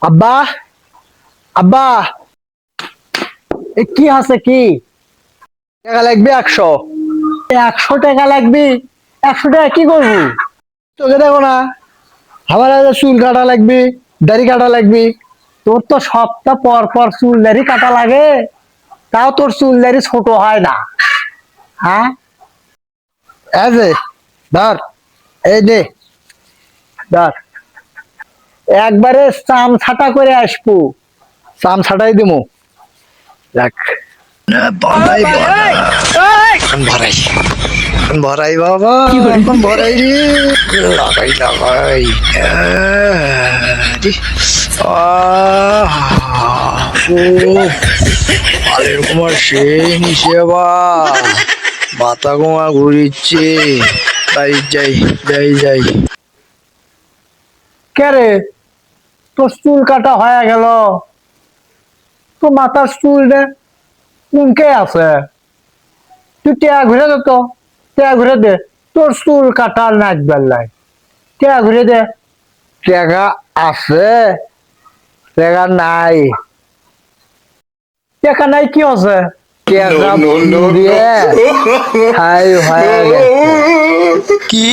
আব্বা, আব্বা, কি আছে কি? টাকা লাগবে 100। 100 টাকা লাগবে? 100 টাকা কি করবো? তোকে দেখো না, আমার আগে চুল কাটা লাগবে, দাড়ি কাটা লাগবে। তোর তো সপ্তাহ পর পর চুল দাড়ি কাটা লাগে, তাও তোর চুল দাড়ি ছোট হয় না। হ্যাঁ, এই যে ধর, এই নে ধর, একবারে চাম ছাটা করে আসবো, চাম ছাটাই দিমু। দেখ, বাবাই বাবা এখন ভরাই এখন ভরাই বাবা এখন ভরাই রে লাগাই লাগাই রে। আহ, ও আলের কুমার সেই নিচে বা মাথা গোমা ঘুরিচ্ছে। তাই যাই যাই যাই। কে রে, তোর চুল কাটা হয়ে গেল, তো মাথার চুল রে কুনকে আছে? তুই টেয়া ঘুরে দে তো, টেয়া ঘুরে দে, তোর চুল কাটার নাচ বেল্লাই। টেয়া ঘুরে দে। টেকা আছে? টেকা নাই? টেকা নাই কি আছে? টেকা দিয়ে হাই হয়ে গেছে। কি